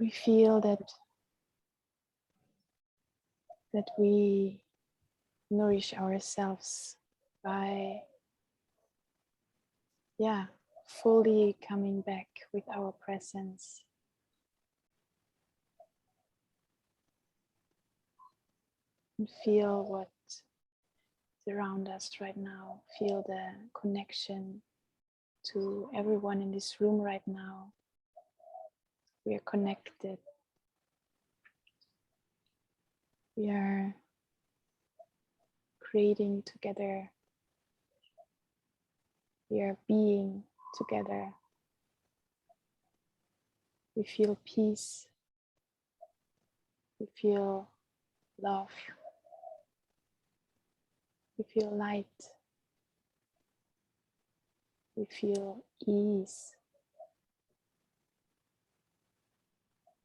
we feel that we nourish ourselves by, fully coming back with our presence. And feel what's around us right now. Feel the connection to everyone in this room right now. We are connected. We are creating together. We are being together. We feel peace. We feel love. We feel light. We feel ease,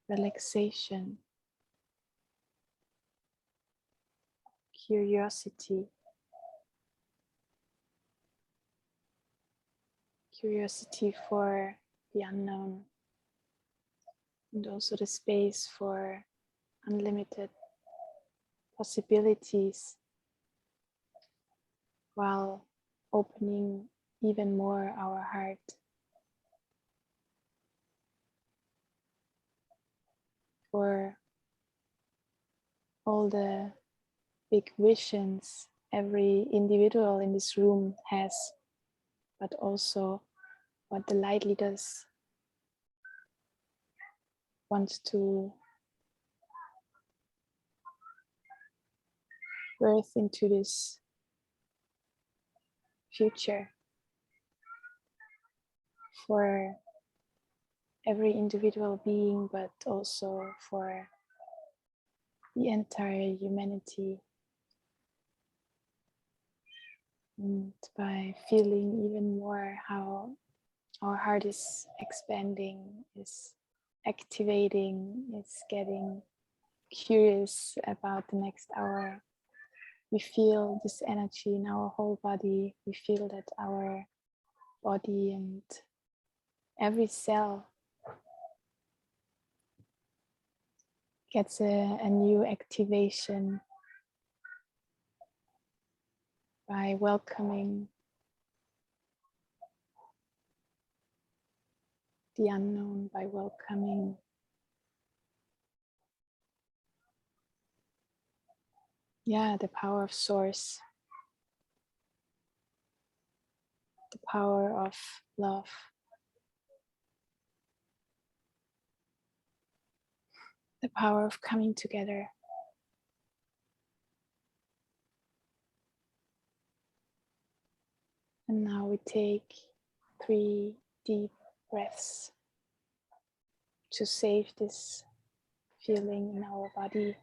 relaxation, curiosity, for the unknown, and also the space for unlimited possibilities, while opening even more our heart for all the big visions every individual in this room has, but also what the light leaders want to birth into this future for every individual being, but also for the entire humanity. And by feeling even more how our heart is expanding, is activating, is getting curious about the next hour, we feel this energy in our whole body. We feel that our body and every cell gets a new activation by welcoming the unknown, by welcoming the power of Source, the power of love, the power of coming together. And now we take 3 deep breaths to save this feeling in our body.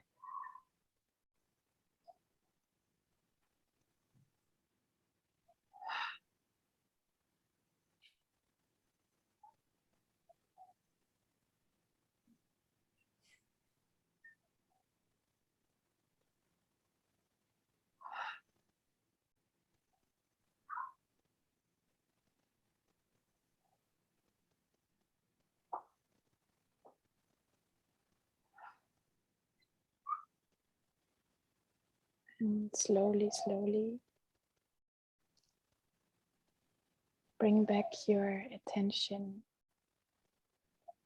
And slowly, slowly bring back your attention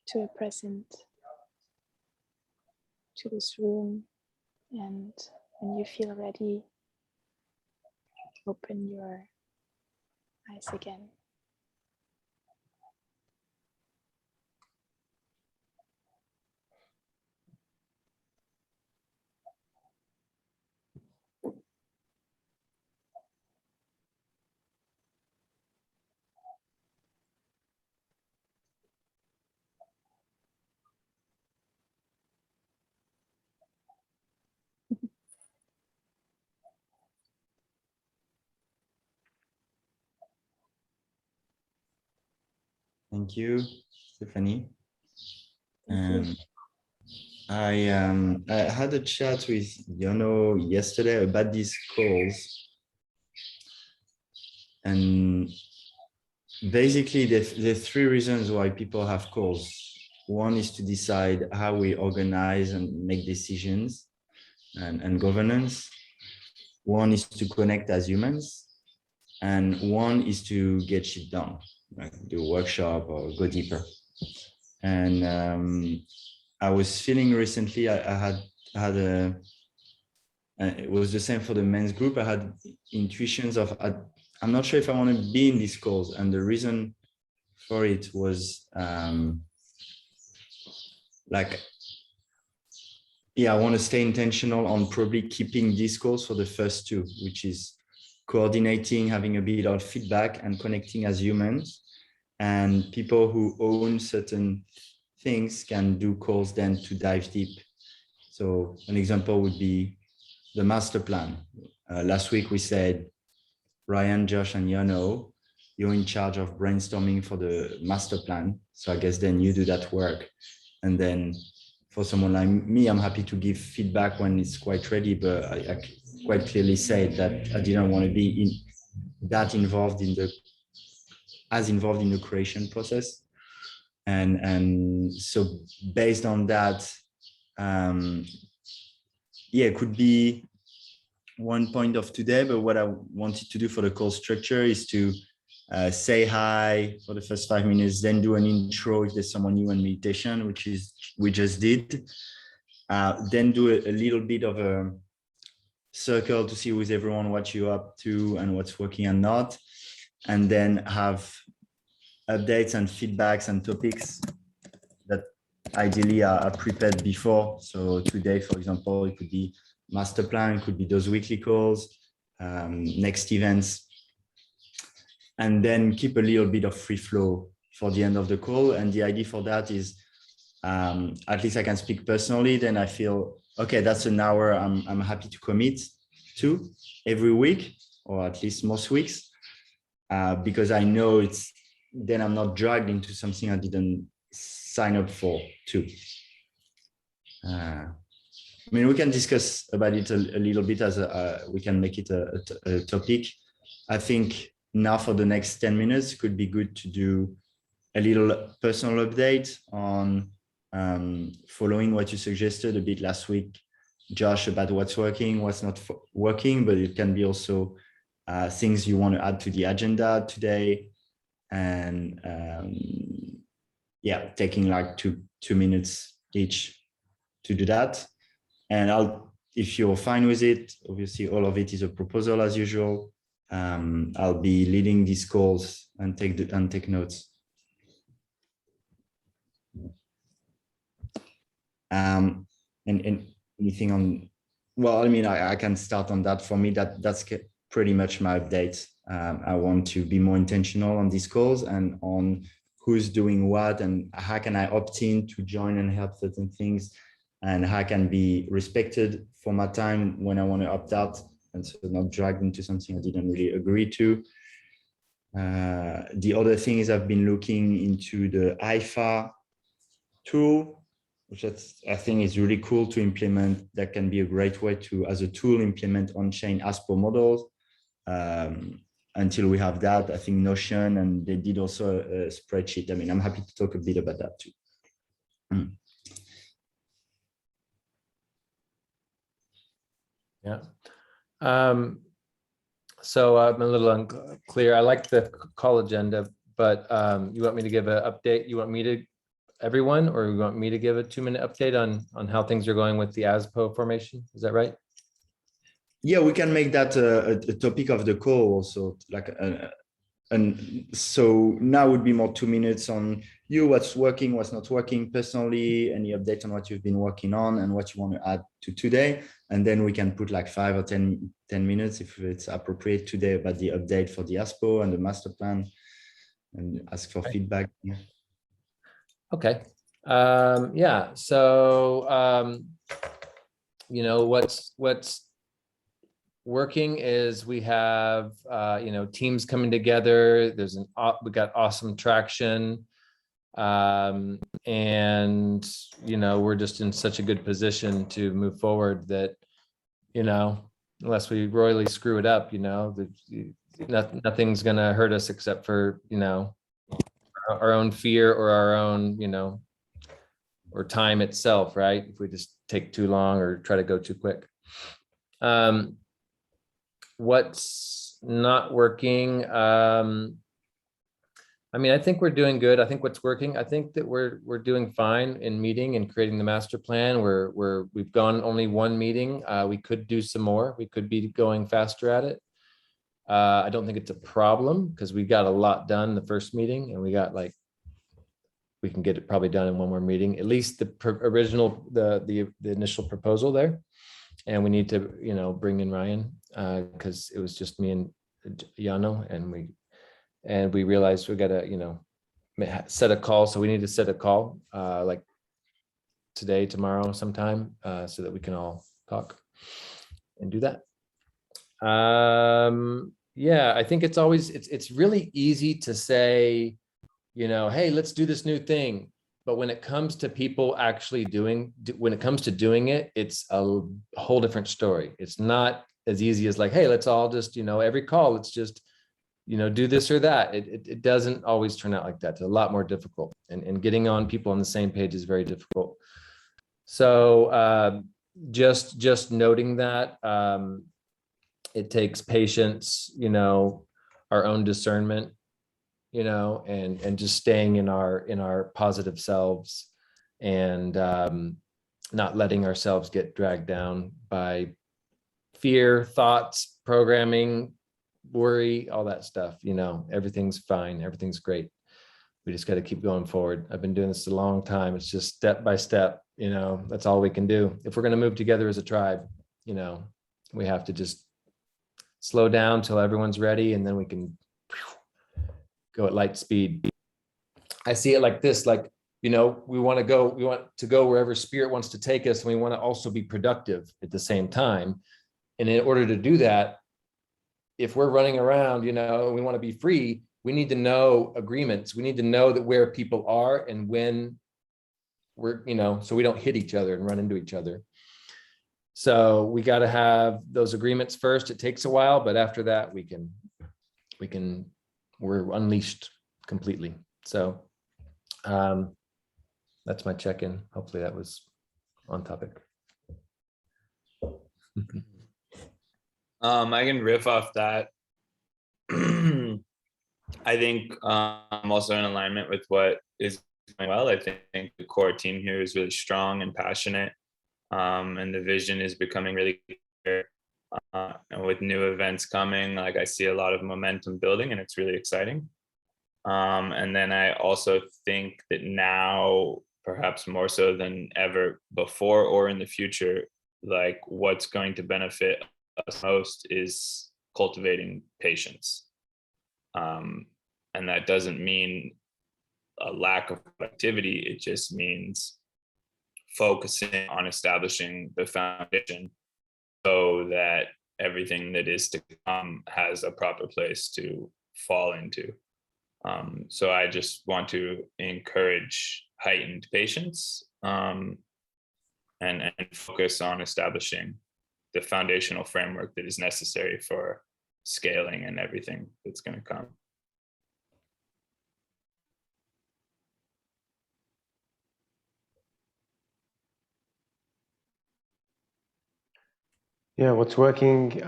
to the present, to this room. And when you feel ready, open your eyes again. Thank you, Stephanie. Thank you. I had a chat with Yono yesterday about these calls, and basically the 3 reasons why people have calls. One is to decide how we organize and make decisions and governance. One is to connect as humans. And one is to get shit done, like do a workshop or go deeper. And I was feeling recently, I had a, it was the same for the men's group. I had intuitions of, I'm not sure if I want to be in these calls. And the reason for it was like, yeah, I want to stay intentional on probably keeping these calls for the first two, which is coordinating, having a bit of feedback and connecting as humans. And people who own certain things can do calls then to dive deep. So an example would be the master plan. Last week we said, Ryan, Josh, and Yano, you're in charge of brainstorming for the master plan. So I guess then you do that work. And then for someone like me, I'm happy to give feedback when it's quite ready, but I quite clearly said that I didn't want to be involved in the creation process. And so based on that, yeah, it could be one point of today, but what I wanted to do for the call structure is to say hi for the first 5 minutes, then do an intro if there's someone new in meditation, which is we just did. Then do a little bit of a circle to see with everyone what you're up to and what's working and not. And then have updates and feedbacks and topics that ideally are prepared before. So today, for example, it could be master plan, it could be those weekly calls, next events, and then keep a little bit of free flow for the end of the call. And the idea for that is, at least I can speak personally, then I feel, okay, that's an hour I'm happy to commit to every week, or at least most weeks, because I know then I'm not dragged into something I didn't sign up for too. I mean, we can discuss about it a little bit as we can make it a topic. I think now for the next 10 minutes could be good to do a little personal update on following what you suggested a bit last week, Josh, about what's working, what's not working, but it can be also things you want to add to the agenda today. And yeah, taking like two minutes each to do that. And if you're fine with it, obviously all of it is a proposal as usual. I'll be leading these calls and take notes. And anything on, well, I mean, I can start on that. For me, that's pretty much my update. I want to be more intentional on these calls and on who's doing what and how can I opt in to join and help certain things, and how I can be respected for my time when I want to opt out, and so not dragged into something I didn't really agree to. The other thing is I've been looking into the IFA tool, which I think is really cool to implement. That can be a great way to, as a tool, implement on-chain ASPO models. Until we have that, I think Notion, and they did also a spreadsheet. I mean, I'm happy to talk a bit about that too. Yeah. So I'm a little unclear. I like the call agenda, but you want me to give an update? You want me to everyone, or you want me to give a 2-minute update on how things are going with the ASPO formation? Is that right? Yeah, we can make that a topic of the call also. Like, and so now would be more 2 minutes on you, what's working, what's not working personally, any update on what you've been working on and what you want to add to today. And then we can put like 5 or 10 minutes if it's appropriate today about the update for the ASPO and the master plan, and ask for feedback. Yeah. Okay. Yeah. So, you know, what's working is we have, you know, teams coming together. We got awesome traction. And, you know, we're just in such a good position to move forward that, you know, unless we royally screw it up, you know, nothing's going to hurt us except for, you know, our own fear or our own, you know, or time itself, right? If we just take too long or try to go too quick. What's not working? I mean, I think we're doing good. I think what's working, I think that we're doing fine in meeting and creating the master plan. We've gone only one meeting. We could do some more. We could be going faster at it. I don't think it's a problem because we got a lot done the first meeting, and we got like, we can get it probably done in one more meeting, at least the original, the initial proposal there. And we need to, you know, bring in Ryan because it was just me and Yano, and we realized we got to, you know, set a call. So we need to set a call like today, tomorrow, sometime, so that we can all talk and do that. Yeah, I think it's always, it's really easy to say, you know, hey, let's do this new thing. But when it comes to people actually doing it, it's a whole different story. It's not as easy as like, hey, let's all just, you know, every call, let's just, you know, do this or that. It doesn't always turn out like that. It's a lot more difficult, and getting on people on the same page is very difficult. So just noting that it takes patience, you know, our own discernment, you know, and just staying in our positive selves, and not letting ourselves get dragged down by fear, thoughts, programming, worry, all that stuff. You know, everything's fine, everything's great. We just got to keep going forward. I've been doing this a long time. It's just step by step, you know, that's all we can do. If we're going to move together as a tribe, you know, we have to just slow down till everyone's ready, and then we can go at light speed. I see it like this, like, you know, we want to go wherever spirit wants to take us, and we want to also be productive at the same time. And in order to do that, if we're running around, you know, we want to be free, we need to know agreements. We need to know that where people are and when we're, you know, so we don't hit each other and run into each other. So we got to have those agreements first. It takes a while, but after that, we're unleashed completely. So that's my check-in. Hopefully that was on topic. I can riff off that. I think I'm also in alignment with what is going well. I think the core team here is really strong and passionate, and the vision is becoming really clear. And with new events coming, like I see a lot of momentum building, and it's really exciting. And then I also think that now, perhaps more so than ever before or in the future, like what's going to benefit us most is cultivating patience. And that doesn't mean a lack of productivity. It just means focusing on establishing the foundation so that everything that is to come has a proper place to fall into. So I just want to encourage heightened patience, and focus on establishing the foundational framework that is necessary for scaling and everything that's going to come. Yeah, what's working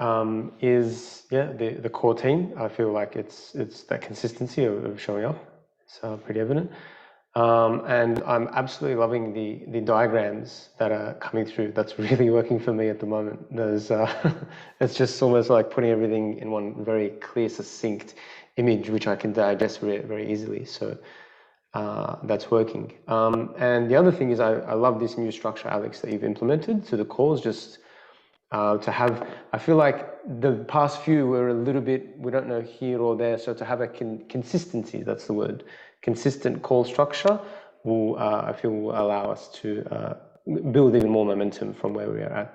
is the core team. I feel like it's that consistency of showing up. It's pretty evident. And I'm absolutely loving the diagrams that are coming through. That's really working for me at the moment. There's it's just almost like putting everything in one very clear, succinct image, which I can digest very, very easily. So that's working. And the other thing is I love this new structure, Alex, that you've implemented. So the calls just to have, I feel like the past few were a little bit, we don't know, here or there. So to have a consistency, that's the word, consistent call structure will, I feel, will allow us to build even more momentum from where we are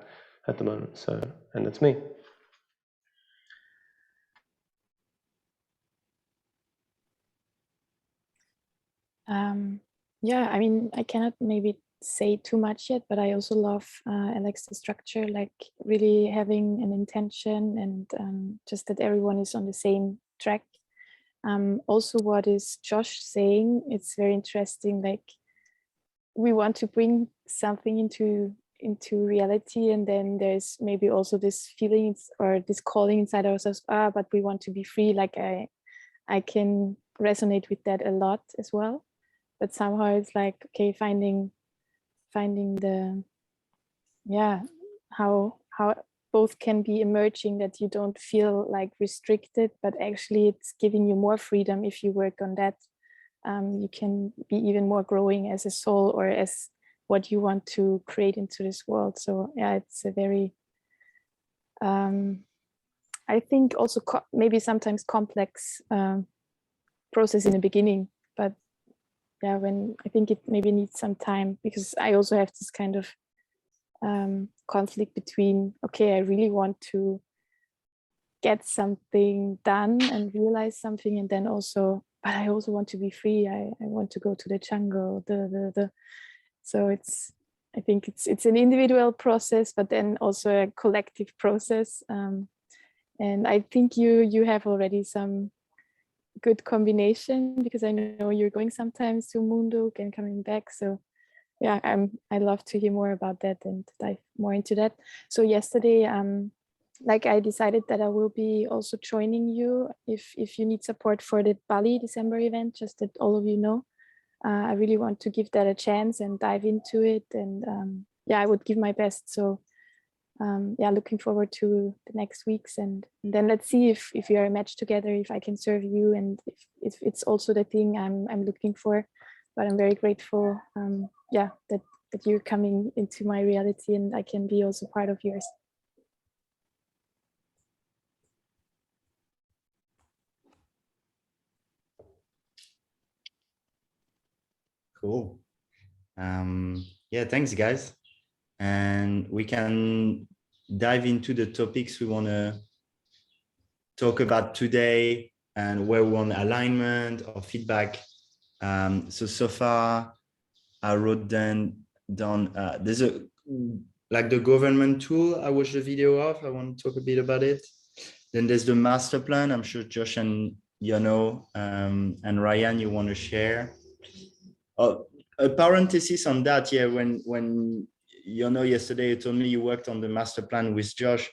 at the moment. So, and that's me. Yeah, I mean, I cannot maybe say too much yet, but I also love, Alex, the structure, like really having an intention and just that everyone is on the same track. Also, what is Josh saying? It's very interesting, like we want to bring something into reality, and then there's maybe also this feeling or this calling inside ourselves, but we want to be free. Like I can resonate with that a lot as well, but somehow it's like, okay, finding the, yeah, how both can be emerging, that you don't feel like restricted, but actually it's giving you more freedom. If you work on that, you can be even more growing as a soul, or as what you want to create into this world. So yeah, it's a very, I think also maybe sometimes complex process in the beginning, but yeah, when I think it maybe needs some time, because I also have this kind of conflict between, okay, I really want to get something done and realize something, and then also, but I also want to be free. I want to go to the jungle. So I think it's an individual process, but then also a collective process. And I think you have already some good combination, because I know you're going sometimes to Munduk and coming back. So yeah, I love to hear more about that and dive more into that. So yesterday, like I decided that I will be also joining you if you need support for the Bali December event, just that all of you know. I really want to give that a chance and dive into it, and yeah, I would give my best. So yeah, looking forward to the next weeks, and then let's see if we are a match together, if I can serve you, and if it's also the thing I'm looking for. But I'm very grateful, yeah, that you're coming into my reality, and I can be also part of yours. Cool. Yeah, thanks, guys. And we can dive into the topics we want to talk about today, and where we want alignment or feedback. So far, I wrote down there's like the government tool I watched the video of. I want to talk a bit about it. Then there's the master plan. I'm sure Josh and Yano and Ryan, you want to share. A parenthesis on that, yeah, when yesterday you told me you worked on the master plan with Josh,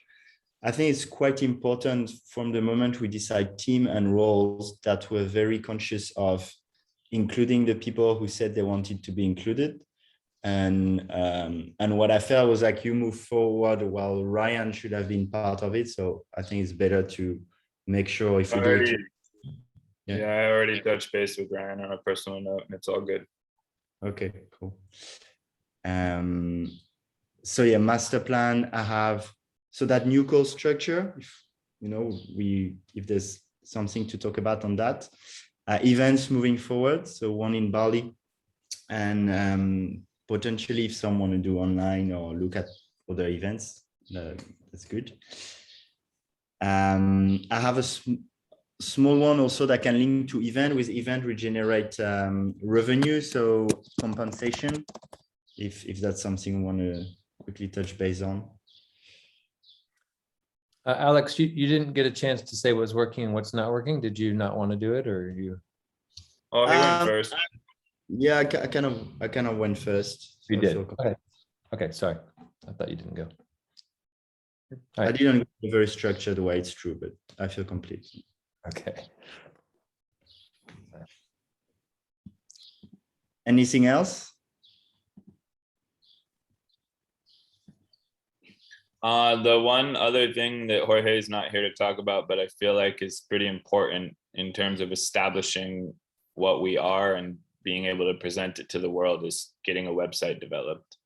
I think it's quite important from the moment we decide team and roles that we're very conscious of including the people who said they wanted to be included. And what I felt was like you move forward while Ryan should have been part of it. So I think it's better to make sure if we do it. Yeah, I already touched base with Ryan on a personal note, and it's all good. Okay, cool. So yeah, master plan. I have so that new call structure. If there's something to talk about on that, events moving forward. So one in Bali, and potentially if someone want to do online or look at other events, that's good. I have a small one also that can link to event. With event we generate revenue, so compensation, if that's something we want to quickly touch base on. Alex, you didn't get a chance to say what's working and what's not working. Did you not want to do it, or you? Oh, he went first. Yeah, I kind of went first. So you did. Okay, sorry, I thought you didn't go. Right. I didn't go very structured way, it's true, but I feel complete. Okay. Anything else? The one other thing that Jorge is not here to talk about, but I feel like is pretty important in terms of establishing what we are and being able to present it to the world, is getting a website developed.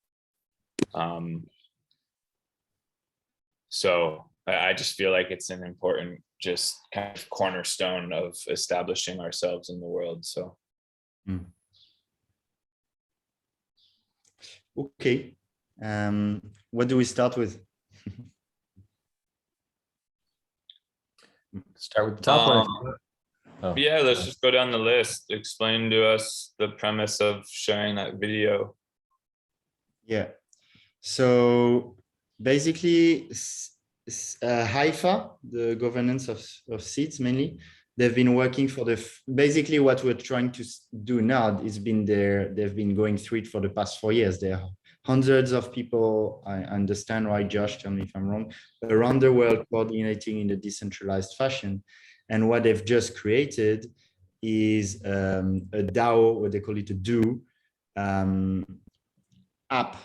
So I just feel like it's an important, just kind of cornerstone of establishing ourselves in the world. So. Okay. What do we start with? Start with the top one. Oh. Yeah, let's just go down the list. Explain to us the premise of sharing that video. Yeah. So basically, Haifa, the governance of seeds mainly, they've been working for basically what we're trying to do now is been there. They've been going through it for the past 4 years. There are hundreds of people, I understand, right, Josh, tell me if I'm wrong, around the world coordinating in a decentralized fashion. And what they've just created is a DAO, what they call it a do app,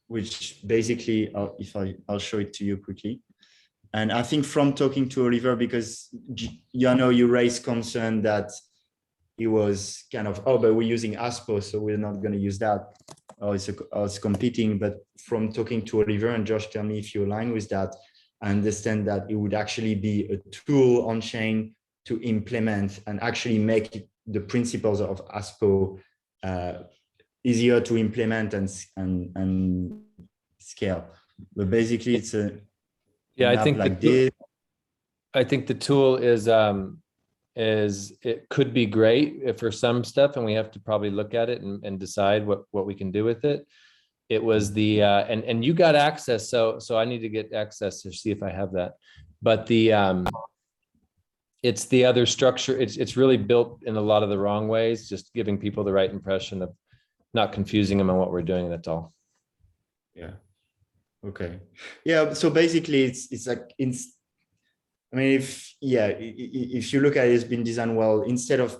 which basically, I'll show it to you quickly. And I think from talking to Oliver, because you raised concern that he was kind of, oh, but we're using ASPO, so we're not going to use that. Oh, it's competing. But from talking to Oliver, and Josh, tell me if you align with that, I understand that it would actually be a tool on chain to implement and actually make the principles of ASPO easier to implement and scale. But basically, it's a I think like this. I think the tool is it could be great for some stuff, and we have to probably look at it and decide what we can do with it. It was the and you got access, so I need to get access to see if I have that. But the it's the other structure. It's really built in a lot of the wrong ways, just giving people the right impression of not confusing them on what we're doing. That's all. Yeah. Okay. Yeah. So basically, it's like I mean, if you look at it, it's been designed well. Instead of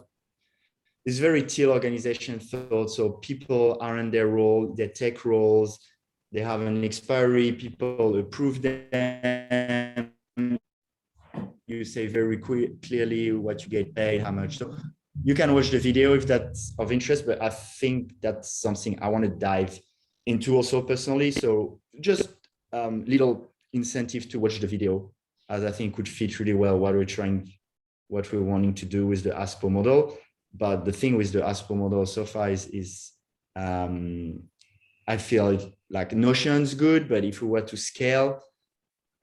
it's very teal organization thought. So people are in their role, they take roles, they have an expiry, people approve them. You say very clearly what you get paid, how much. So you can watch the video if that's of interest, but I think that's something I want to dive into also personally. So just little incentive to watch the video, as I think would fit really well what we're wanting to do with the ASPO model. But the thing with the ASPO model so far is I feel like Notion's good, but if we were to scale,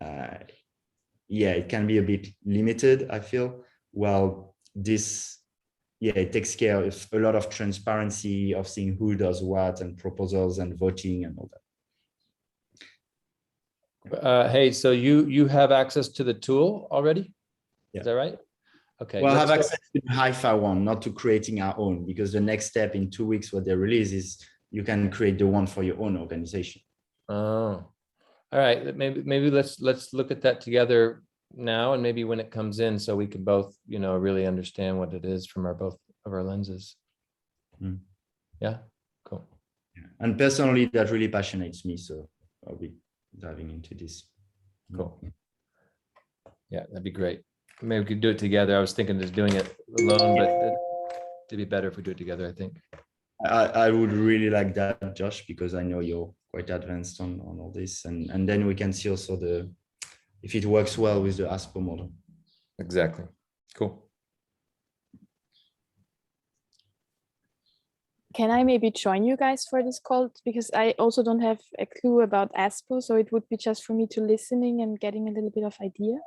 it can be a bit limited, I feel. Well, it takes care of a lot of transparency of seeing who does what and proposals and voting and all that. Hey, so you have access to the tool already? Yeah. Is that right? Okay. Well, I have access to the Hi-Fi one, not to creating our own, because the next step in 2 weeks, what they release is you can create the one for your own organization. Oh, all right. Maybe let's look at that together now, and maybe when it comes in, so we can both, really understand what it is from both of our lenses. Yeah, cool. Yeah. And personally, that really passionates me, so I'll be diving into this. Cool. Yeah, that'd be great. Maybe we could do it together. I was thinking of doing it alone, but it'd be better if we do it together, I think. I would really like that, Josh, because I know you're quite advanced on all this, and then we can see also if it works well with the ASPO model. Exactly. Cool. Can I maybe join you guys for this call? Because I also don't have a clue about ASPO, so it would be just for me to listening and getting a little bit of idea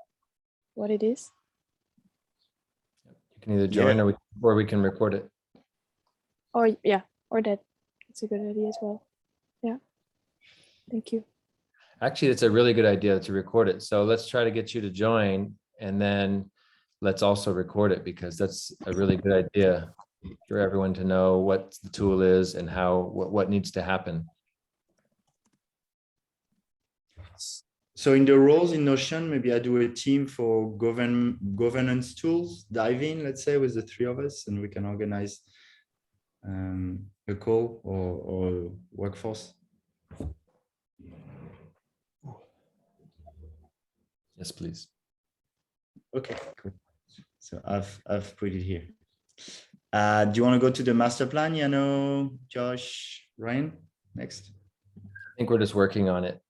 what it is. You can either join or we can record it. Or that. It's a good idea as well. Yeah. Thank you. Actually, it's a really good idea to record it. So let's try to get you to join, and then let's also record it, because that's a really good idea for everyone to know what the tool is and what needs to happen. So in the roles in Notion, maybe I do a team for governance tools, dive in, let's say, with the 3 of us, and we can organize a call or workforce. Yes, please. Okay, cool. So I've put it here. Do you want to go to the master plan? Josh, Ryan, next. I think we're just working on it.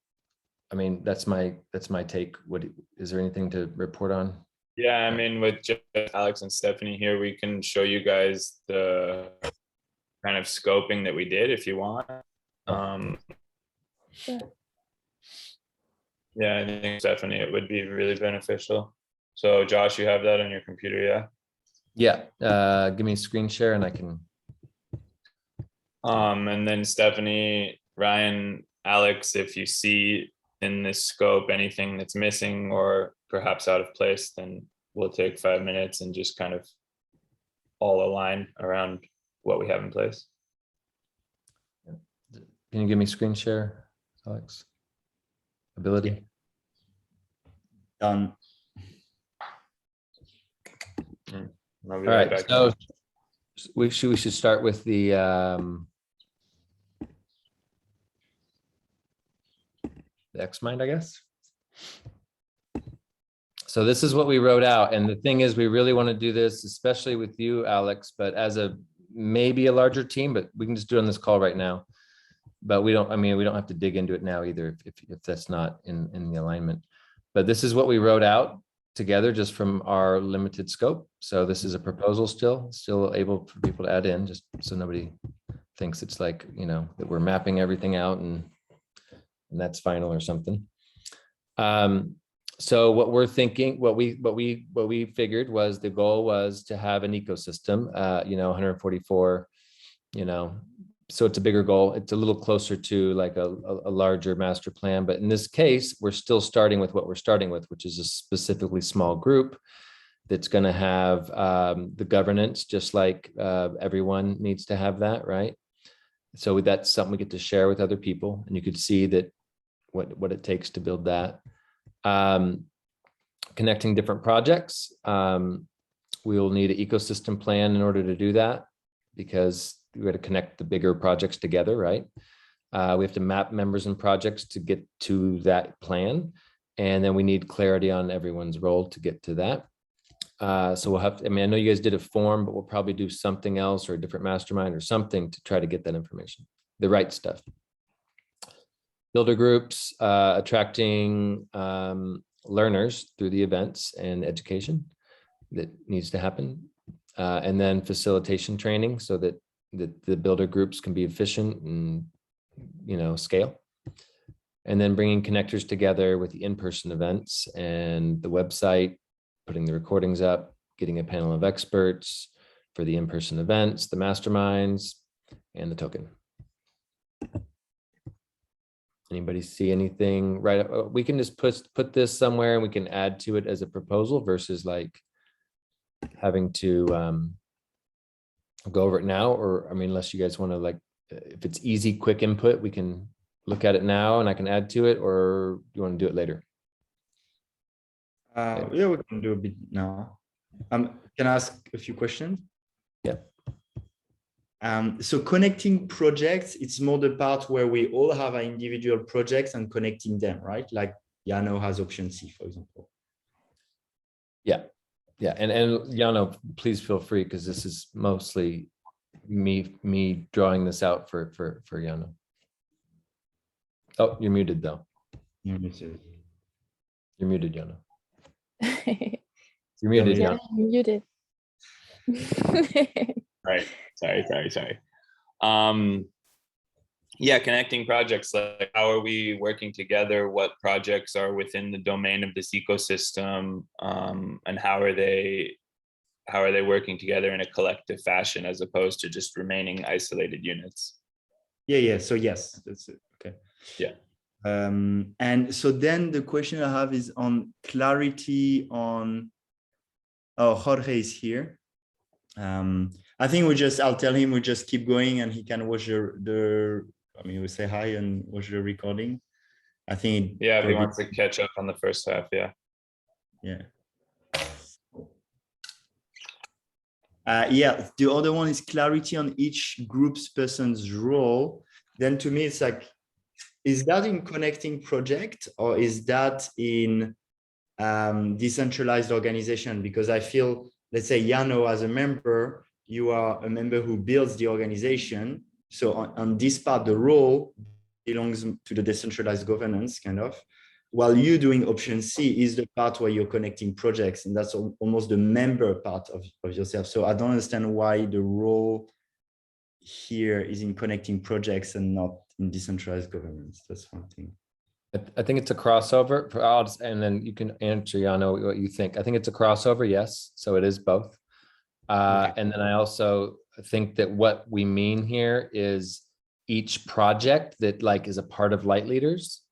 I mean, that's my take. What is there anything to report on? Yeah, I mean, with just Alex and Stephanie here, we can show you guys the kind of scoping that we did if you want. Sure. Yeah, I think Stephanie, it would be really beneficial. So Josh, you have that on your computer, yeah? Yeah, give me a screen share and I can. And then Stephanie, Ryan, Alex, if you see in this scope anything that's missing or perhaps out of place, then we'll take 5 minutes and just kind of all align around what we have in place. Can you give me screen share, Alex? Ability? Done. I'll be All right, back. so we should start with the Xmind, I guess. So this is what we wrote out, and the thing is, we really want to do this, especially with you, Alex, but as a maybe a larger team, but we can just do it on this call right now. But we don't, I mean, we don't have to dig into it now either if that's not in the alignment. But this is what we wrote out together just from our limited scope. So this is a proposal still able for people to add in, just so nobody thinks it's like, you know, that we're mapping everything out and that's final or something. So what we're thinking, what we figured was the goal was to have an ecosystem, 144, so it's a bigger goal. It's a little closer to like a larger master plan. But in this case, we're still starting with what we're starting with, which is a specifically small group that's going to have the governance, just like everyone needs to have that, right? So that's something we get to share with other people. And you could see that what it takes to build that. Connecting different projects. We will need an ecosystem plan in order to do that, because we got to connect the bigger projects together, right? We have to map members and projects to get to that plan. And then we need clarity on everyone's role to get to that. So we'll have to, I know you guys did a form, but we'll probably do something else or a different mastermind or something to try to get that information, the right stuff. Builder groups, attracting learners through the events and education that needs to happen. And then facilitation training so that the builder groups can be efficient and, scale. And then bringing connectors together with the in-person events and the website, putting the recordings up, getting a panel of experts for the in-person events, the masterminds, and the token. Anybody see anything? Right, we can just put this somewhere and we can add to it as a proposal versus like having to go over it now, or unless you guys want to, like, if it's easy, quick input, we can look at it now and I can add to it, or you want to do it later? Yeah, we can do a bit now. Can I ask a few questions? Yeah. So connecting projects, it's more the part where we all have our individual projects and connecting them, right? Like Yano has option C, for example. Yeah, and Yano, please feel free, because this is mostly me drawing this out for Yano. Oh, you're muted though. You're muted, Yano. You're muted, Yeah, Yano. you muted. Right. Sorry. Yeah, connecting projects, like how are we working together? What projects are within the domain of this ecosystem? And how are they working together in a collective fashion as opposed to just remaining isolated units? Yeah. So yes, that's it. Okay. Yeah. And so then the question I have is on clarity on, Jorge is here. I think I'll tell him we just keep going and he can watch we say hi and watch the recording. I think. Yeah, if he wants to catch up on the first half, yeah. Yeah. Yeah, the other one is clarity on each group's person's role. Then to me, it's like, is that in connecting project or is that in decentralized organization? Because I feel, let's say Yano as a member, you are a member who builds the organization. So on this part, the role belongs to the decentralized governance kind of, while you doing option C is the part where you're connecting projects, and that's almost the member part of yourself. So I don't understand why the role here is in connecting projects and not in decentralized governance. That's one thing. I think it's a crossover, and then you can answer, Yano, what you think. I think it's a crossover, yes. So it is both. Okay. And then I also think that what we mean here is each project that like is a part of Light Leaders.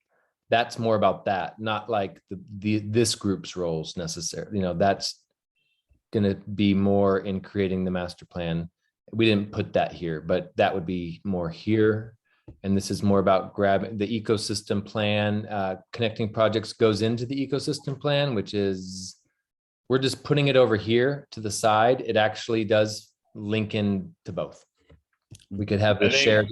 That's more about that, not like this group's roles necessarily. That's gonna be more in creating the master plan. We didn't put that here, but that would be more here. And this is more about grabbing the ecosystem plan. Connecting projects goes into the ecosystem plan, which is, we're just putting it over here to the side. It actually does link in to both. We could have I this think- shared.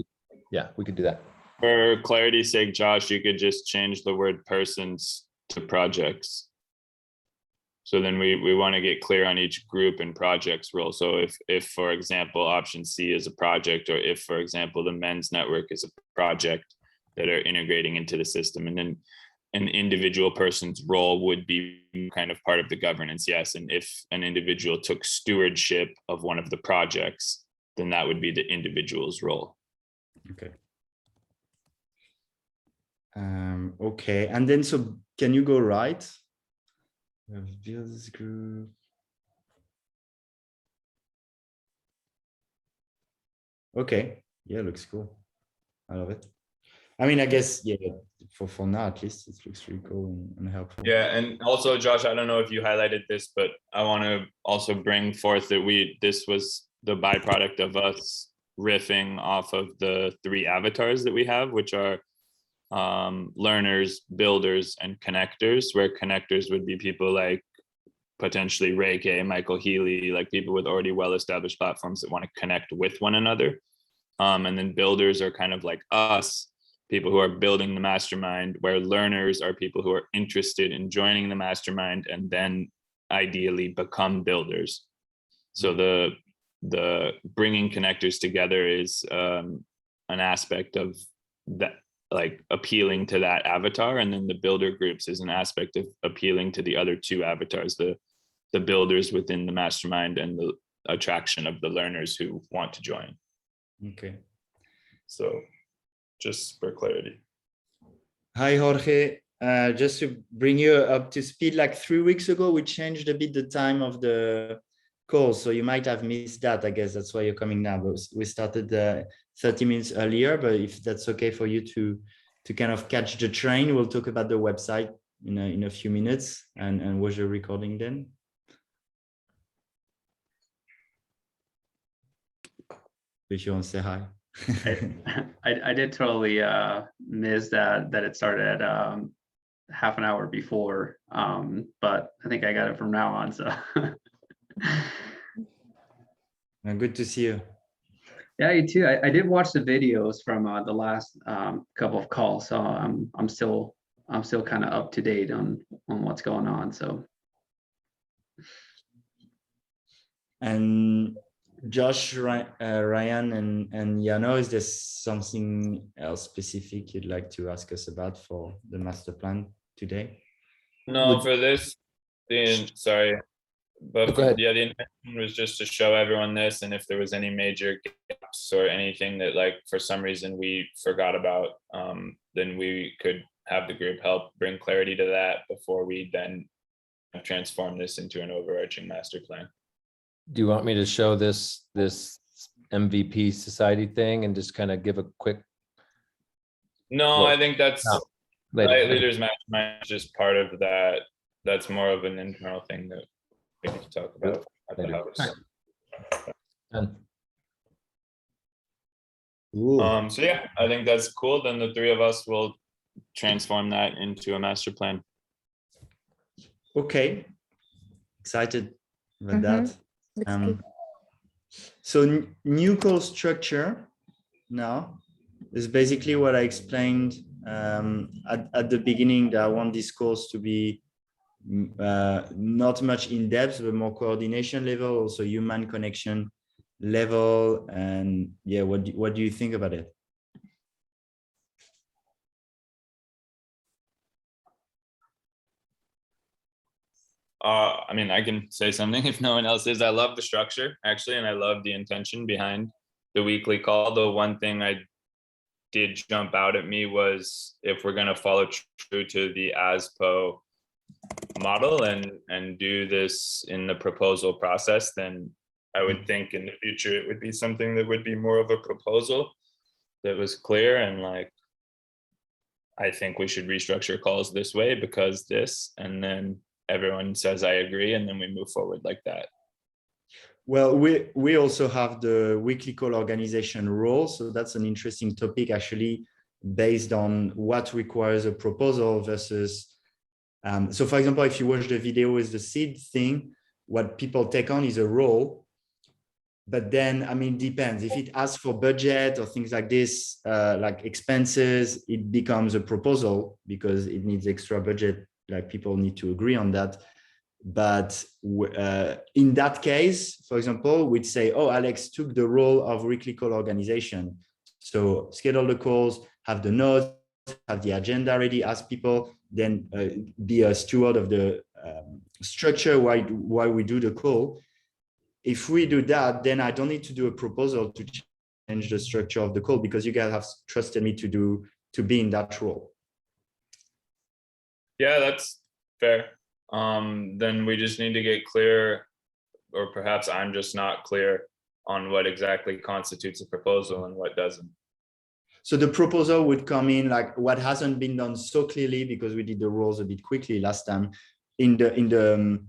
Yeah, we could do that. For clarity's sake, Josh, you could just change the word persons to projects. So then we want to get clear on each group and projects role. So if, for example, option C is a project, or if, for example, the men's network is a project that are integrating into the system, and then an individual person's role would be kind of part of the governance, yes. And if an individual took stewardship of one of the projects, then that would be the individual's role. Okay. Okay, and then so can you go right? We have build this group. Okay, yeah, looks cool. I love it. I mean, I guess, yeah, for now at least, it looks really cool and helpful. Yeah, and also, Josh, I don't know if you highlighted this, but I want to also bring forth that this was the byproduct of us riffing off of the 3 avatars that we have, which are learners, builders, and connectors, where connectors would be people like potentially Ray K, Michael Healy, like people with already well-established platforms that want to connect with one another. And then builders are kind of like us, people who are building the mastermind, where learners are people who are interested in joining the mastermind and then ideally become builders. So the bringing connectors together is an aspect of that, like appealing to that avatar, and then the builder groups is an aspect of appealing to the other 2 avatars, the builders within the mastermind and the attraction of the learners who want to join. Okay. So just for clarity. Hi, Jorge. Just to bring you up to speed, like 3 weeks ago, we changed a bit the time of the call. So you might have missed that. I guess that's why you're coming now. But we started 30 minutes earlier, but if that's okay for you to kind of catch the train, we'll talk about the website in a few minutes and watch the recording then. If you want to say hi. I did totally miss that it started half an hour before, but I think I got it from now on. So Good to see you. yeah, you too. I did watch the videos from the last couple of calls, so I'm still kind of up to date on what's going on. So And Josh, Ryan, and Jano, is there something else specific you'd like to ask us about for the master plan today? No, for this, sorry, but Go ahead. yeah, the intention was just to show everyone this, and if there was any major gaps or anything that like for some reason we forgot about, then we could have the group help bring clarity to that before we then transform this into an overarching master plan. Do you want me to show this MVP society thing and just kind of give a quick No, Well, I think that's no, later? Leaders Mastermind is just part of that. That's more of an internal thing that we need to talk about at the Later. house. Done. Ooh, So yeah, I think that's cool. Then the 3 of us will transform that into a master plan. okay. Excited about that. Looks good. So new call structure now is basically what I explained at the beginning, that I want these calls to be not much in depth, but more coordination level, also human connection level. And yeah, what do you think about it? I mean, I can say something if no one else is. I love the structure actually, and I love the intention behind the weekly call. The one thing I did jump out at me was if we're going to follow true to the ASPO model and do this in the proposal process, then I would think in the future it would be something that would be more of a proposal that was clear, and like I think we should restructure calls this way because this, and then everyone says I agree, and then we move forward like that. Well, we also have the weekly call organization role. So that's an interesting topic, actually, based on what requires a proposal versus. So for example, if you watch the video with the seed thing, what people take on is a role. But then, I mean, depends. If it asks for budget or things like this, like expenses, it becomes a proposal because it needs extra budget. Like people need to agree on that. But in that case, for example, we'd say, oh, Alex took the role of weekly call organization. So schedule the calls, have the notes, have the agenda ready, ask people, then be a steward of the structure while we do the call. If we do that, then I don't need to do a proposal to change the structure of the call because you guys have trusted me to be in that role. Yeah, that's fair. Then we just need to get clear, or perhaps I'm just not clear on what exactly constitutes a proposal and what doesn't. So the proposal would come in like what hasn't been done so clearly because we did the roles a bit quickly last time. In the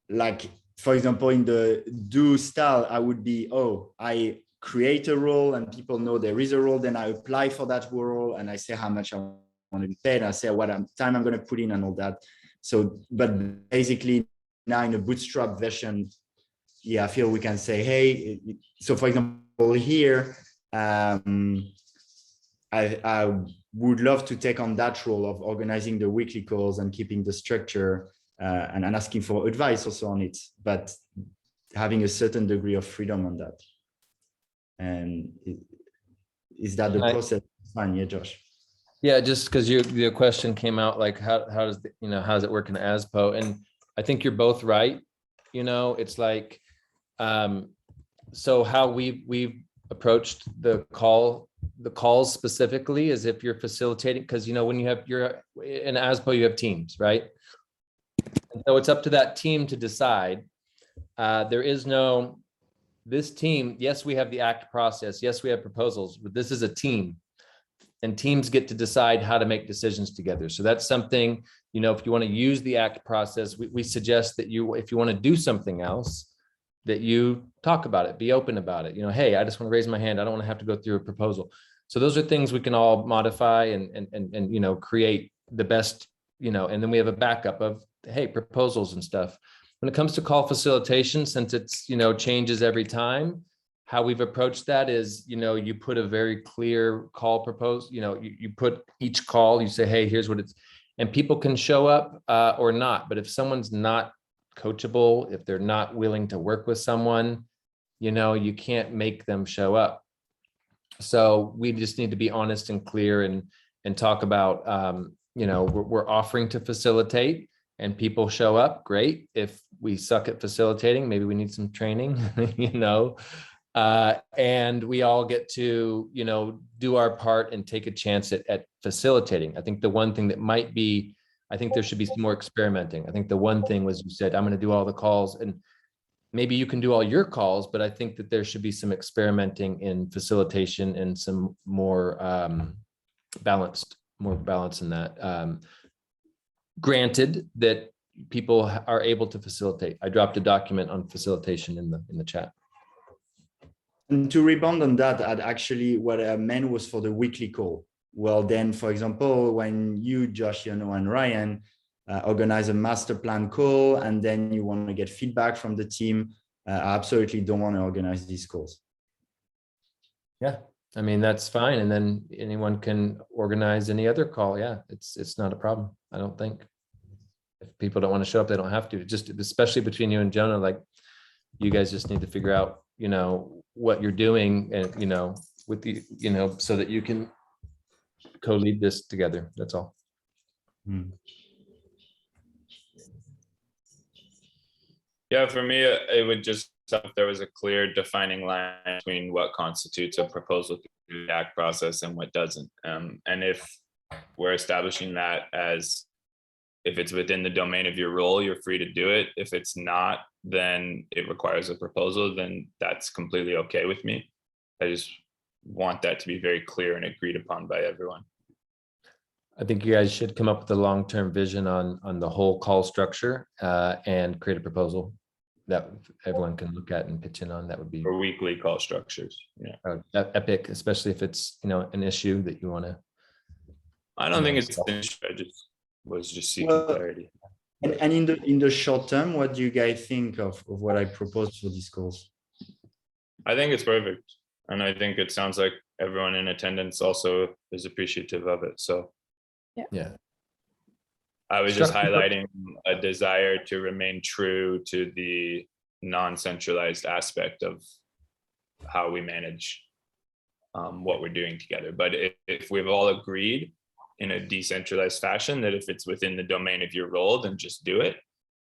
like, for example, in the do style, I would be, oh, I create a role and people know there is a role, then I apply for that role and I say how much I want to be paid. I say what time I'm going to put in and all that. So, but basically now in a bootstrap version, yeah, I feel we can say, hey, so for example, here, I would love to take on that role of organizing the weekly calls and keeping the structure and asking for advice also on it, but having a certain degree of freedom on that. And is that the process? Fine, yeah, Josh. Yeah, just because your question came out like how does how does it work in ASPO? And I think you're both right. It's like so how we've approached the calls specifically is if you're facilitating, because when you're in ASPO, you have teams, right? And so it's up to that team to decide. There is no this team. Yes, we have the ACT process. Yes, we have proposals, but this is a team. And teams get to decide how to make decisions together. So that's something, if you want to use the ACT process, we suggest that if you want to do something else, that you talk about it, be open about it. Hey, I just want to raise my hand. I don't want to have to go through a proposal. So those are things we can all modify and create the best, and then we have a backup of, hey, proposals and stuff. When it comes to call facilitation, since it's, changes every time, how we've approached that is, you put a very clear call proposed, you put each call, you say, hey, here's what it's, and people can show up or not. But if someone's not coachable, if they're not willing to work with someone, you can't make them show up. So we just need to be honest and clear and talk about, we're offering to facilitate and people show up, great. If we suck at facilitating, maybe we need some training, and we all get to, do our part and take a chance at facilitating. I think the one thing that might be, I think there should be some more experimenting. I think the one thing was you said, I'm going to do all the calls, and maybe you can do all your calls, but I think that there should be some experimenting in facilitation and some more balance in that. Granted that people are able to facilitate. I dropped a document on facilitation in the chat. And to rebound on that, actually what I meant was for the weekly call. Well, then, for example, when you, Josh, and Ryan organize a master plan call, and then you want to get feedback from the team, I absolutely don't want to organize these calls. Yeah, I mean, that's fine. And then anyone can organize any other call. Yeah, it's not a problem, I don't think. If people don't want to show up, they don't have to. Just especially between you and Jonah, like you guys just need to figure out, what you're doing and, with the, so that you can co-lead this together. That's all. Yeah, for me, it would just help if there was a clear defining line between what constitutes a proposal through the ACT process and what doesn't. And if we're establishing that as, if it's within the domain of your role, you're free to do it. If it's not, then it requires a proposal, then that's completely okay with me. I just want that to be very clear and agreed upon by everyone. I think you guys should come up with a long-term vision on the whole call structure and create a proposal. that everyone can look at and pitch in on, that would be For weekly call structures. Yeah. epic, especially if it's, an issue that you want to. I don't think Nice. it's an issue. I was just seeking Well, clarity. And in the short term, what do you guys think of what I proposed for this course? I think it's perfect. And I think it sounds like everyone in attendance also is appreciative of it. So Yeah. I was just Structure- highlighting a desire to remain true to the non-centralized aspect of how we manage what we're doing together. But if we've all agreed in a decentralized fashion that if it's within the domain of your role, then just do it,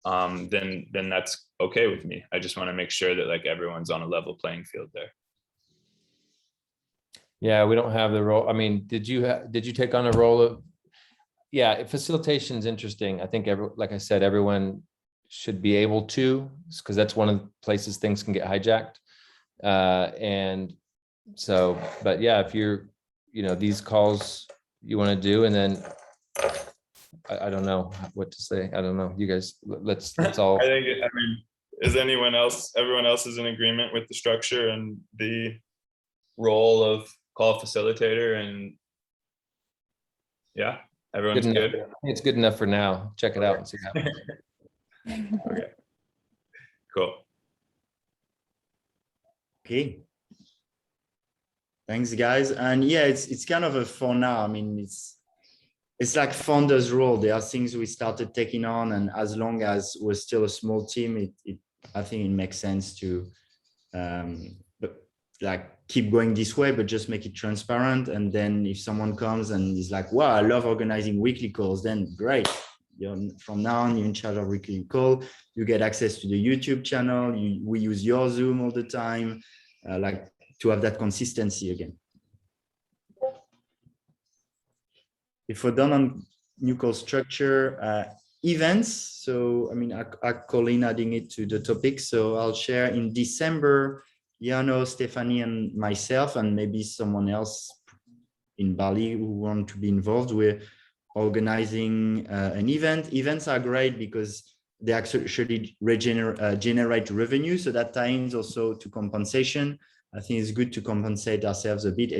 then that's okay with me. I just want to make sure that like everyone's on a level playing field there. Yeah, we don't have the role. I mean, did you take on a role of, yeah, facilitation is interesting. I think like I said, everyone should be able to, because that's one of the places things can get hijacked. And so, but yeah, if you're, these calls you want to do, and then I don't know what to say. I don't know. You guys, let's all. I mean, is everyone else is in agreement with the structure and the role of call facilitator? And yeah, everyone's good. I think it's good enough for now. Check it out and see how. Okay. Cool. Okay. Thanks, guys. And yeah, it's kind of a for now. I mean, it's like founder's role. There are things we started taking on, and as long as we're still a small team, I think it makes sense to like keep going this way, but just make it transparent. And then if someone comes and is like, wow, I love organizing weekly calls, then great. From now on, you're in charge of weekly call. You get access to the YouTube channel. We use your Zoom all the time, like to have that consistency again. If we're done on new call structure, events. So, I mean, I call in adding it to the topic. So I'll share in December, Jano, Stephanie, and myself, and maybe someone else in Bali who want to be involved. We're organizing an event. Events are great because they actually generate revenue. So that ties also to compensation. I think it's good to compensate ourselves a bit.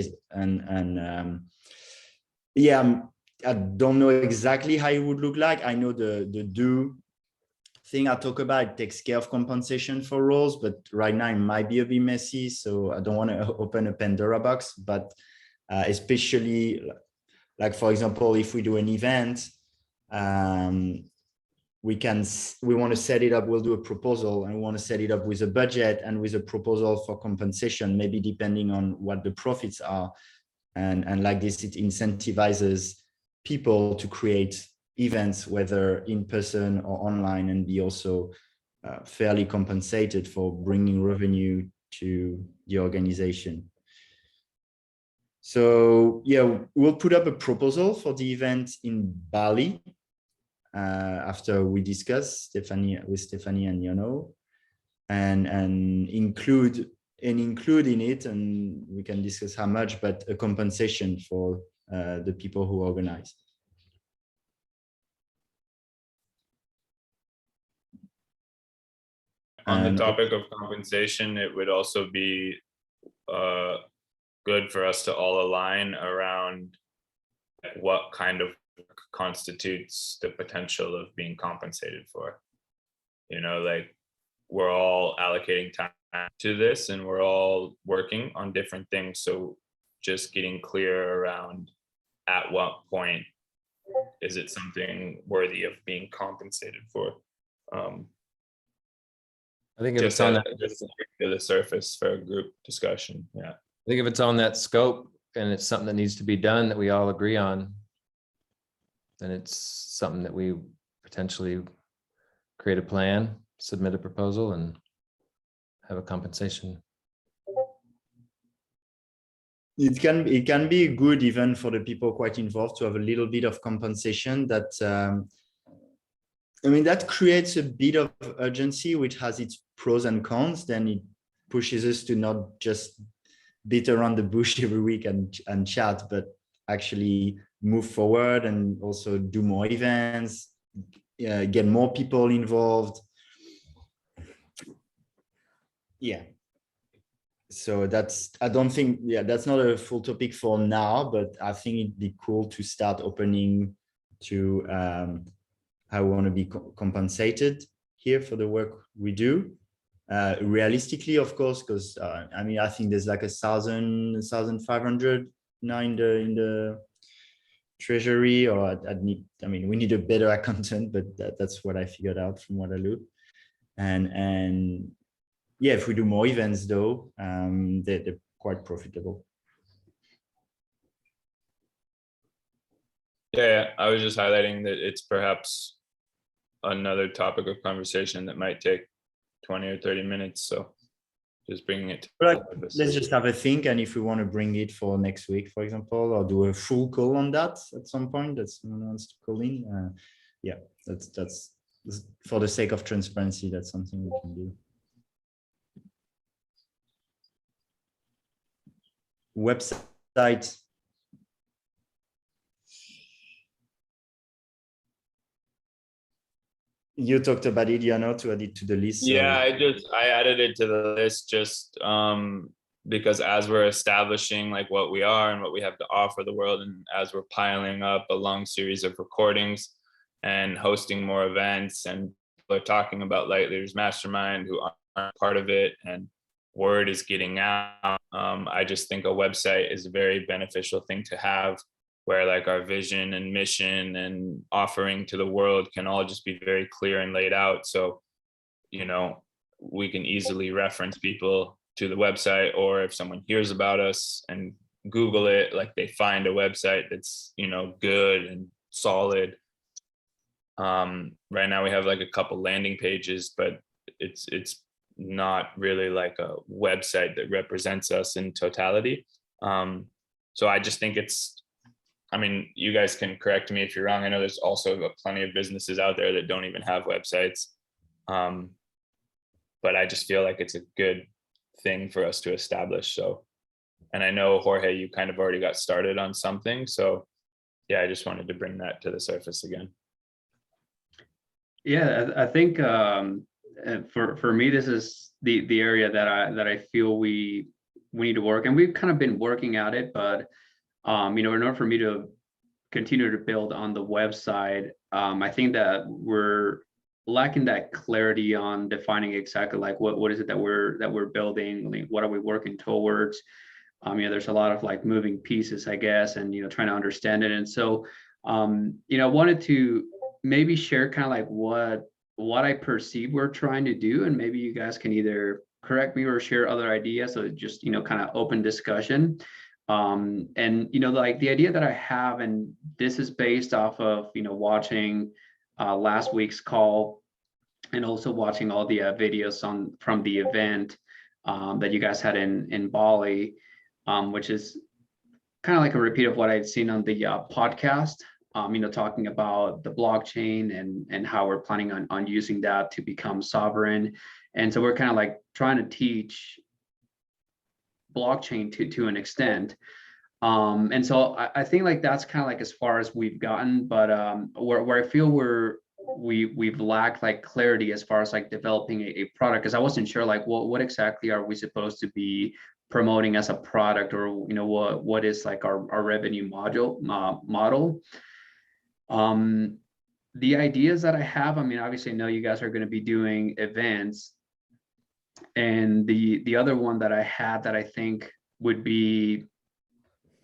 Yeah, I don't know exactly how it would look like. I know the do thing I talk about, it takes care of compensation for roles, but right now it might be a bit messy. So I don't want to open a Pandora box, but especially like, for example, if we do an event, we want to set it up, we'll do a proposal, and we want to set it up with a budget and with a proposal for compensation, maybe depending on what the profits are. And like this, it incentivizes people to create events, whether in person or online, and be also fairly compensated for bringing revenue to the organization. So yeah, we'll put up a proposal for the event in Bali after we discuss Stephanie and Jano, and include in it, and we can discuss how much, but a compensation for the people who organize. On the topic of compensation, it would also be good for us to all align around what kind of constitutes the potential of being compensated for. Like we're all allocating time to this and we're all working on different things. So just getting clear around at what point is it something worthy of being compensated for. I think if Just it's on that, just to the surface for a group discussion. Yeah. I think if it's on that scope and it's something that needs to be done that we all agree on, then it's something that we potentially create a plan, submit a proposal, and have a compensation. It can be good even for the people quite involved to have a little bit of compensation. That I mean, that creates a bit of urgency, which has its pros and cons. Then it pushes us to not just beat around the bush every week and chat, but actually move forward and also do more events, get more people involved. Yeah. So that's, I don't think, yeah, that's not a full topic for now, but I think it'd be cool to start opening to how we want to be compensated here for the work we do. Realistically, of course, because I mean, I think there's like 1,500 now in the treasury, or I'd need, I mean, we need a better accountant, but that's what I figured out from what I looked. And yeah, if we do more events though, they're quite profitable. Yeah, I was just highlighting that it's perhaps another topic of conversation that might take 20 or 30 minutes. So just bringing it to But let's just have a think, and if we want to bring it for next week, for example, or do a full call on that at some point, that someone wants to call in. Yeah, that's for the sake of transparency. That's something we can do. Website. You talked about it, Jano, to add it to the list. So. Yeah, I added it to the list just because as we're establishing like what we are and what we have to offer the world, and as we're piling up a long series of recordings and hosting more events, and people are talking about Light Leaders Mastermind who aren't part of it, and word is getting out. I just think a website is a very beneficial thing to have, where like our vision and mission and offering to the world can all just be very clear and laid out. So, you know, we can easily reference people to the website, or if someone hears about us and Google it, like they find a website that's, you know, good and solid. Right now we have like a couple landing pages, but it's not really like a website that represents us in totality. So I just think it's, I mean, you guys can correct me if you're wrong. I know there's also plenty of businesses out there that don't even have websites. But I just feel like it's a good thing for us to establish. So, and I know, Jorge, you kind of already got started on something. So yeah, I just wanted to bring that to the surface again. Yeah, I think for me, this is the area that I feel we need to work, and we've kind of been working at it, but you know, in order for me to continue to build on the website, I think that we're lacking that clarity on defining exactly like what is it that we're building, like, what are we working towards. You know, there's a lot of like moving pieces, I guess, and you know, trying to understand it. And so you know, I wanted to maybe share kind of like what I perceive we're trying to do, and maybe you guys can either correct me or share other ideas, so just, you know, kind of open discussion. And you know, like the idea that I have, and this is based off of, you know, watching last week's call, and also watching all the videos from the event that you guys had in Bali, which is kind of like a repeat of what I'd seen on the podcast, you know, talking about the blockchain and how we're planning on using that to become sovereign. And so we're kind of like trying to teach blockchain to an extent. And so I think like that's kind of like as far as we've gotten, but where I feel we've lacked like clarity as far as like developing a product, because I wasn't sure like what exactly are we supposed to be promoting as a product, or you know, what is like our revenue model. The ideas that I have, I mean, obviously I know you guys are going to be doing events, and the other one that I had that I think would be,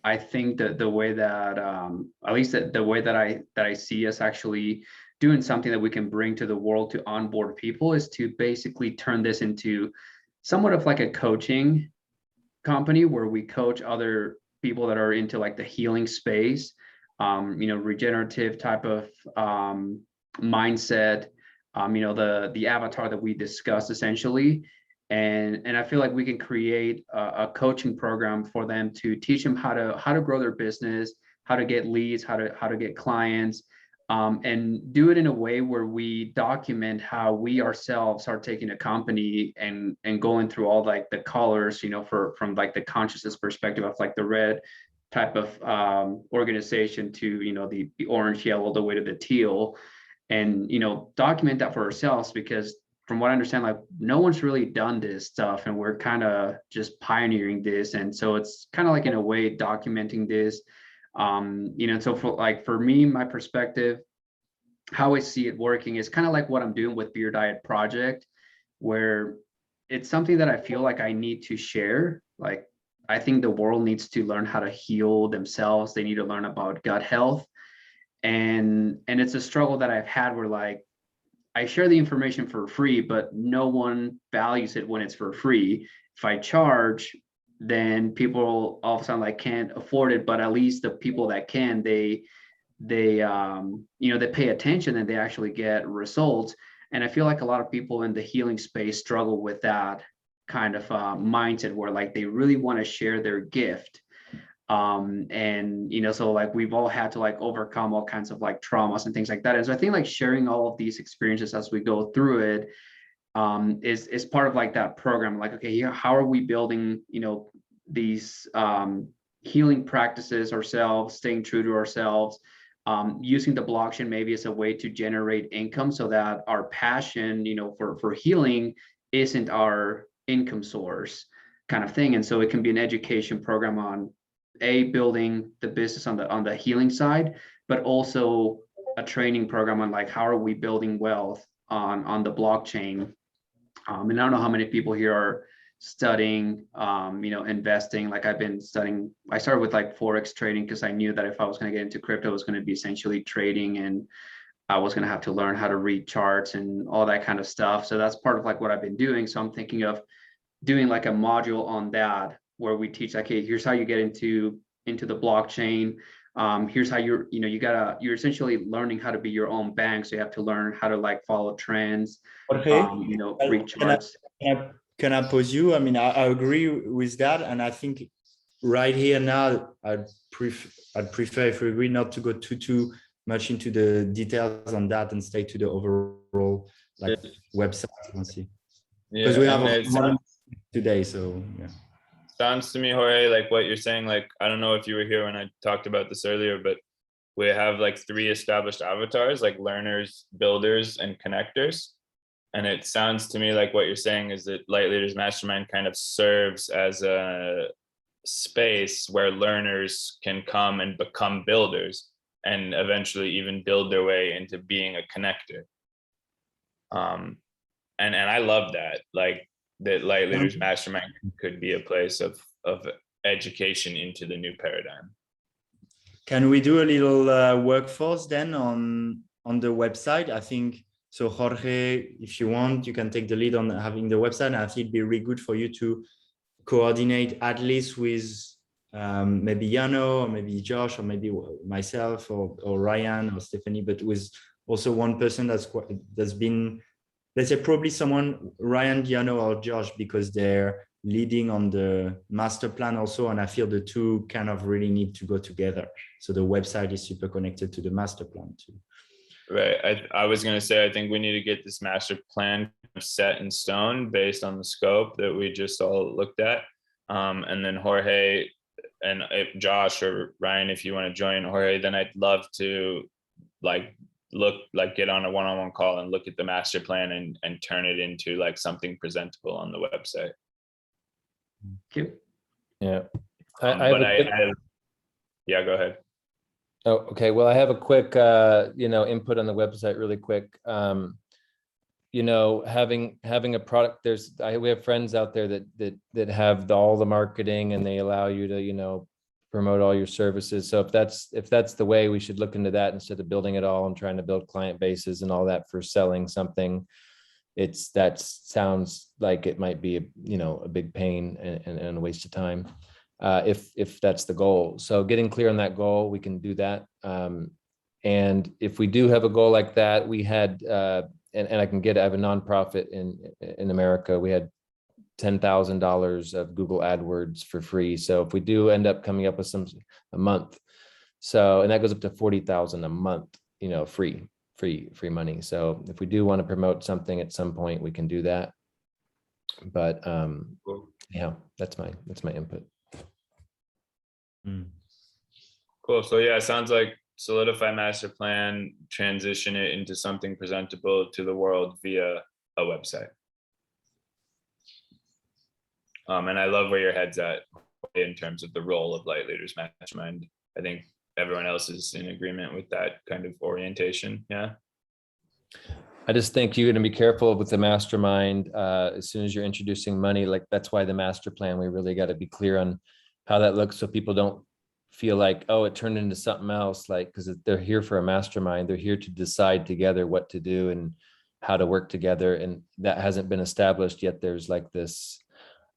I think that the way that at least the way that I see us actually doing something that we can bring to the world to onboard people is to basically turn this into somewhat of like a coaching company, where we coach other people that are into like the healing space, you know, regenerative type of mindset, you know, the avatar that we discussed essentially. And I feel like we can create a coaching program for them to teach them how to grow their business, how to get leads, how to get clients, and do it in a way where we document how we ourselves are taking a company and going through all like the colors, you know, from like the consciousness perspective of like the red type of organization to, you know, the orange, yellow, the way to the teal, and, you know, document that for ourselves, because from what I understand, like no one's really done this stuff, and we're kind of just pioneering this. And so it's kind of like in a way documenting this. So for me, my perspective, how I see it working is kind of like what I'm doing with Beer Diet Project, where it's something that I feel like I need to share. Like I think the world needs to learn how to heal themselves. They need to learn about gut health. And it's a struggle that I've had where like I share the information for free, but no one values it when it's for free. If I charge, then people all of a sudden like can't afford it, but at least the people that can, they pay attention and they actually get results. And I feel like a lot of people in the healing space struggle with that kind of mindset where like they really want to share their gift. So like we've all had to like overcome all kinds of like traumas and things like that. And so I think like sharing all of these experiences as we go through it is part of like that program. Like, okay, how are we building, these healing practices ourselves, staying true to ourselves, using the blockchain maybe as a way to generate income so that our passion, for healing isn't our income source kind of thing. And so it can be an education program on building the business on the healing side, but also a training program on like how are we building wealth on the blockchain. And I don't know how many people here are studying investing. Like I've been studying, I started with like Forex trading because I knew that if I was going to get into crypto, it was going to be essentially trading, and I was going to have to learn how to read charts and all that kind of stuff. So that's part of like what I've been doing. So I'm thinking of doing like a module on that where we teach like, hey, here's how you get into the blockchain. Here's how you're essentially learning how to be your own bank. So you have to learn how to like follow trends, Okay. read charts. Can I pose you? I mean, I agree with that. And I think right here now, I'd prefer, if we agree, not to go too much into the details on that and stay to the overall like website. Because we have today. So yeah. Sounds to me, Jorge, like what you're saying, like, I don't know if you were here when I talked about this earlier, but we have like 3 established avatars, like learners, builders, and connectors. And it sounds to me like what you're saying is that Light Leaders Mastermind kind of serves as a space where learners can come and become builders and eventually even build their way into being a connector. And I love that, like that Light Leaders Mastermind could be a place of education into the new paradigm. Can we do a little workforce then on the website? I think so. Jorge, if you want, you can take the lead on having the website. And I think it'd be really good for you to coordinate at least with maybe Yano or maybe Josh or maybe myself or Ryan or Stephanie, but with also one person that's been, let's say, probably someone, Ryan, Yano or Josh, because they're leading on the master plan also. And I feel the two kind of really need to go together. So the website is super connected to the master plan too. Right. I was going to say, I think we need to get this master plan set in stone based on the scope that we just all looked at. And then Jorge and if Josh or Ryan, if you want to join Jorge, then I'd love to get on a one-on-one call and look at the master plan and turn it into like something presentable on the website. Yeah. Yeah, go ahead. Oh, okay. Well, I have a quick, input on the website really quick. Having a product, we have friends out there that have all the marketing and they allow you to, promote all your services. So if that's the way, we should look into that instead of building it all and trying to build client bases and all that for selling something. That sounds like it might be a big pain and a waste of time. If that's the goal. So getting clear on that goal, we can do that. And if we do have a goal like that, we had, and I have a nonprofit in America, we had $10,000 of Google AdWords for free. So if we do end up coming up with a month, and that goes up to 40,000 a month, free money. So if we do want to promote something at some point, we can do that. But yeah, that's my input. Cool. So yeah, it sounds like solidify master plan, transition it into something presentable to the world via a website. And I love where your head's at in terms of the role of Light Leaders Mastermind. I think everyone else is in agreement with that kind of orientation. Yeah. I just think you're going to be careful with the mastermind as soon as you're introducing money. Like that's why the master plan, we really got to be clear on how that looks so people don't feel like, oh, it turned into something else. Like, because they're here for a mastermind, they're here to decide together what to do and how to work together. And that hasn't been established yet. There's like this,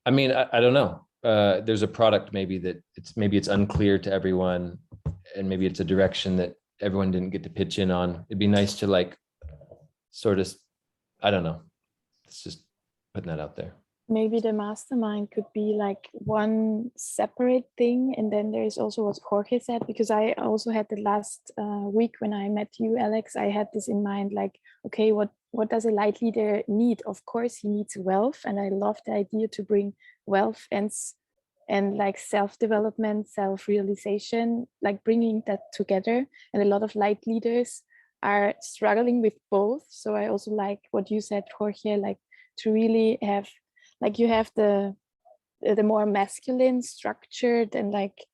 I mean, I don't know. There's a product maybe that it's unclear to everyone, and maybe it's a direction that everyone didn't get to pitch in on. It'd be nice to like sort of, I don't know. It's just putting that out there. Maybe the mastermind could be like one separate thing, and then there is also what Jorge said, because I also had the last week when I met you, Alex, I had this in mind, like, okay, what does a light leader need? Of course, he needs wealth, and I love the idea to bring wealth and like self-development, self-realization, like bringing that together. And a lot of light leaders are struggling with both. So I also like what you said, Jorge, like to really have, like you have the more masculine, structured, and like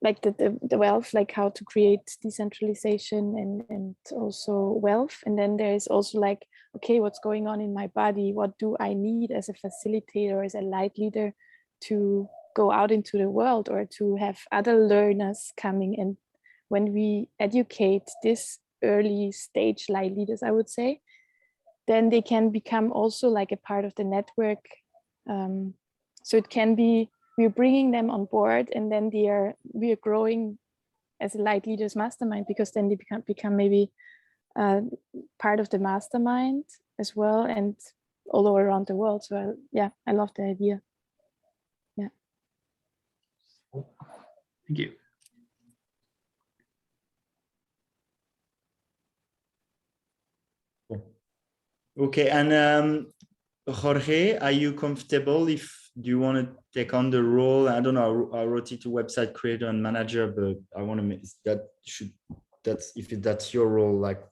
like the wealth, like how to create decentralization and also wealth. And then there is also like, okay, what's going on in my body? What do I need as a facilitator, as a light leader, to go out into the world, or to have other learners coming? And when we educate this early stage light leaders, I would say, then they can become also like a part of the network. So it can be, we're bringing them on board, and then we are growing as a light leaders mastermind, because then they become maybe part of the mastermind as well, and all over around the world. So yeah, I love the idea. Yeah. Thank you. Okay, and Jorge, are you comfortable? Do you want to take on the role? I don't know. I wrote it to website creator and manager, but I want to make if that's your role. Like,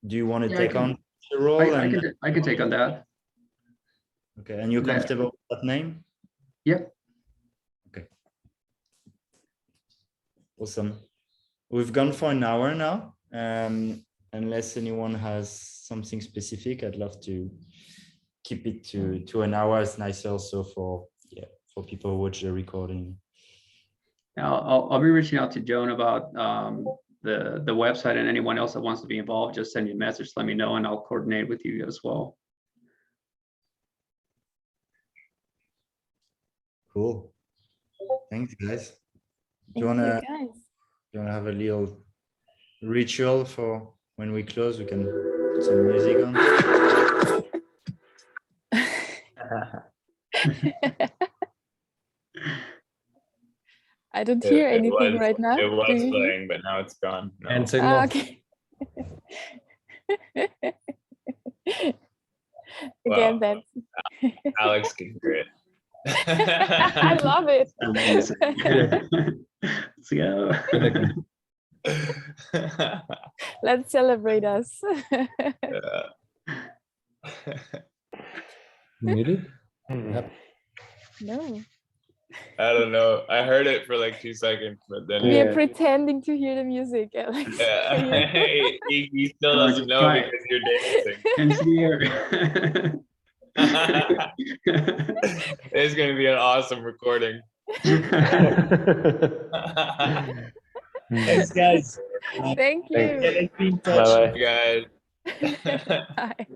do you want to take on the role? I can take on that. Okay, and you're comfortable with that name? Yep. Okay. Awesome. We've gone for an hour now. Unless anyone has something specific, I'd love to keep it to an hour. It's nicer also for people who watch the recording. I'll be reaching out to Joan about the website, and anyone else that wants to be involved, just send me a message, let me know, and I'll coordinate with you as well. Cool. Thanks, guys. Do you Thank wanna you, guys. have a little ritual for when we close? We can put some music on. I don't hear anything right now. It was Do you hear? playing, but now it's gone. No. And signal. Ah, okay. Again, Wow. that's Alex can hear it. I love it. Let's go. Let's celebrate us. Muted? No, I don't know. I heard it for like 2 seconds, but then we Yeah. are pretending to hear the music, Alex. Can you- he still doesn't know Right. because you're dancing. Engineer. It's going to be an awesome recording. Thanks, guys. Thank you. Let's be in touch. Bye-bye. You guys. Bye.